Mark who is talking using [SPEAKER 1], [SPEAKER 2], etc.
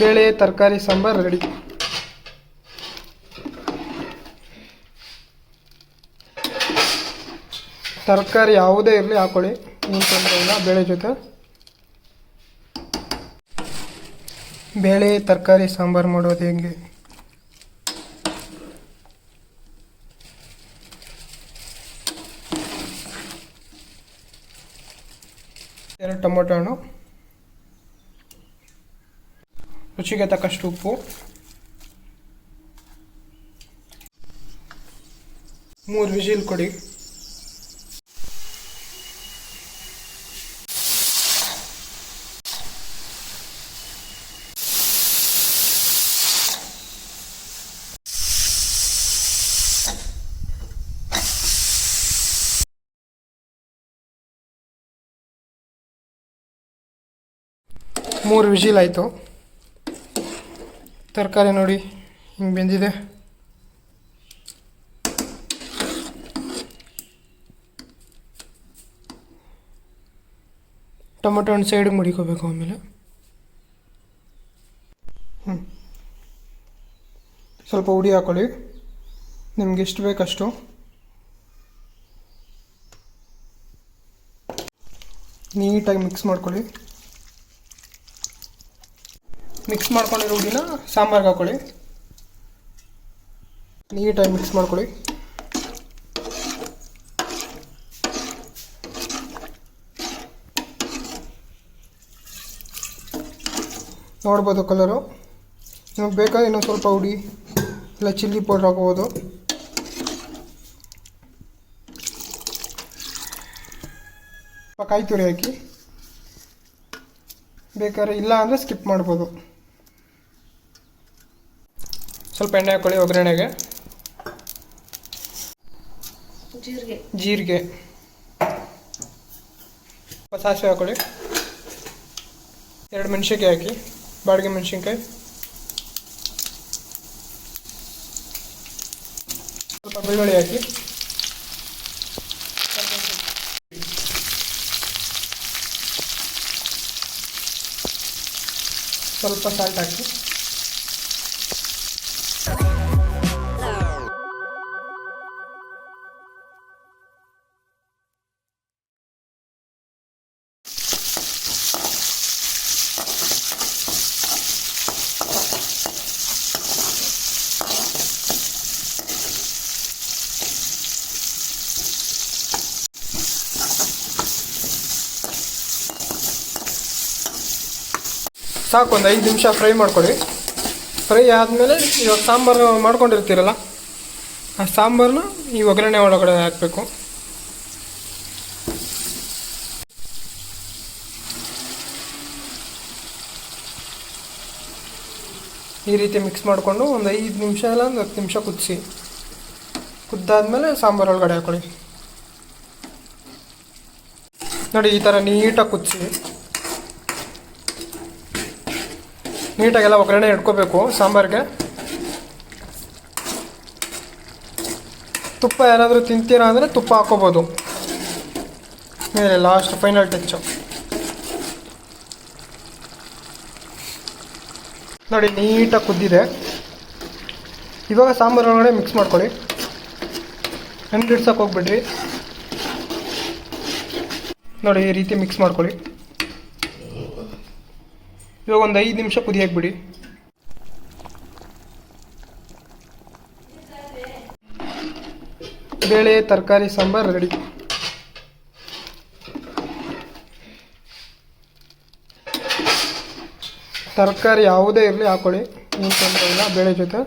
[SPEAKER 1] ಬೇಳೆ ತರಕಾರಿ ಸಾಂಬಾರು ರೆಡಿ. ತರಕಾರಿ ಯಾವುದೇ ಇರಲಿ ಹಾಕೊಳ್ಳಿ, ಏನು ತೊಂದರೆ ಇಲ್ಲ. ಬೇಳೆ ಜೊತೆ ಬೇಳೆ ತರಕಾರಿ ಸಾಂಬಾರು ಮಾಡೋದು ಹೇಗೆ? ಎರಡು ಟೊಮೊಟೊ ಹಣ್ಣು, ರುಚಿಗೆ ತಕ್ಕಷ್ಟು ಉಪ್ಪು, 3 ವಿಜಿಲ್ ಕೊಡಿ. ಮೂರು ವಿಜಿಲ್ ಆಯಿತು. ತರಕಾರಿ ನೋಡಿ ಹಿಂಗೆ ಬೆಂದಿದೆ. ಟೊಮೊಟೊ ಹಣ್ಣು ಸೈಡಿಗೆ ಮಡಿಕೋಬೇಕು. ಆಮೇಲೆ ಸ್ವಲ್ಪ ಹುಡಿ ಹಾಕೊಳ್ಳಿ, ನಿಮ್ಗೆ ಎಷ್ಟು ಬೇಕಷ್ಟು. ನೀಟಾಗಿ ಮಿಕ್ಸ್ ಮಾಡ್ಕೊಳ್ಳಿ. ಮಿಕ್ಸ್ ಮಾಡ್ಕೊಂಡಿರೋ ಹುಡಿನ ಸಾಂಬಾರ್ಗೆ ಹಾಕೊಳ್ಳಿ. ನೀಟಾಗಿ ಮಿಕ್ಸ್ ಮಾಡ್ಕೊಳ್ಳಿ. ನೋಡ್ಬೋದು ಕಲರು. ನಿಮಗೆ ಬೇಕಾದ್ರೆ ಇನ್ನೊಂದು ಸ್ವಲ್ಪ ಹುಡಿ ಇಲ್ಲ ಚಿಲ್ಲಿ ಪೌಡ್ರ್ ಹಾಕೋಬೋದು. ಕಾಯಿ ತುರಿ ಹಾಕಿ, ಬೇಕಾದ್ರೆ ಇಲ್ಲ ಅಂದರೆ ಸ್ಕಿಪ್ ಮಾಡ್ಬೋದು. ಸ್ವಲ್ಪ ಎಣ್ಣೆ ಹಾಕೊಳ್ಳಿ. ಒಗ್ಗರಣೆಗೆ ಜೀರಿಗೆ, ಸ್ವಲ್ಪ ಸಾಸಿವೆ ಹಾಕೊಳ್ಳಿ. 2 ಮೆಣಸಿನ್ಕಾಯಿ ಹಾಕಿ, ಬಾಡಿಗೆ ಮೆಣಸಿನ್ಕಾಯಿ. ಸ್ವಲ್ಪ ಬೆಳ್ಳುಳ್ಳಿ ಹಾಕಿ. ಸ್ವಲ್ಪ ಸಾಲ್ಟ್ ಹಾಕಿ. ಸಾಕು, ಒಂದು 5 ನಿಮಿಷ ಫ್ರೈ ಮಾಡ್ಕೊಳ್ಳಿ. ಫ್ರೈ ಆದಮೇಲೆ ಇವಾಗ ಸಾಂಬಾರು ಮಾಡ್ಕೊಂಡಿರ್ತೀರಲ್ಲ, ಆ ಸಾಂಬಾರನ್ನ ಈ ಒಗ್ಗರಣೆ ಒಳಗಡೆ ಹಾಕಬೇಕು. ಈ ರೀತಿ ಮಿಕ್ಸ್ ಮಾಡಿಕೊಂಡು ಒಂದು 5 ನಿಮಿಷ ಇಲ್ಲ ಒಂದು 10 ನಿಮಿಷ ಕುದಿಸಿ. ಕುದ್ದಾದ್ಮೇಲೆ ಸಾಂಬಾರು ಒಳಗಡೆ ಹಾಕೊಳ್ಳಿ. ನೋಡಿ, ಈ ಥರ ನೀಟಾಗಿ ಕುದಿಸಿ. ನೀಟಾಗೆಲ್ಲ ಒಗ್ಗರಣೆ ಇಟ್ಕೋಬೇಕು ಸಾಂಬಾರಿಗೆ. ತುಪ್ಪ ಯಾರಾದರೂ ತಿಂತೀರಾ ಅಂದರೆ ತುಪ್ಪ ಹಾಕ್ಕೋಬೋದು ಮೇಲೆ, ಲಾಸ್ಟ್ ಫೈನಲ್ ಟಚ್ಚು. ನೋಡಿ, ನೀಟಾಗಿ ಕುದ್ದಿದೆ. ಇವಾಗ ಸಾಂಬಾರು ಒಳಗಡೆ ಮಿಕ್ಸ್ ಮಾಡ್ಕೊಳ್ಳಿ. ಹಿಡ್ಸಕ್ಕೆ ಹೋಗ್ಬಿಡ್ರಿ. ನೋಡಿ, ಈ ರೀತಿ ಮಿಕ್ಸ್ ಮಾಡ್ಕೊಳ್ಳಿ. ಇವಾಗ ಒಂದು 5 ನಿಮಿಷ ಕುದಿಯಕ್ಕೆ ಬಿಡಿ. ಬೇಳೆ ತರಕಾರಿ ಸಾಂಬಾರು ರೆಡಿ. ತರಕಾರಿ ಯಾವುದೇ ಇರಲಿ ಹಾಕೊಳ್ಳಿ, ಏನು ತೊಂದರೆ ಇಲ್ಲ. ಬೇಳೆ ಜೊತೆ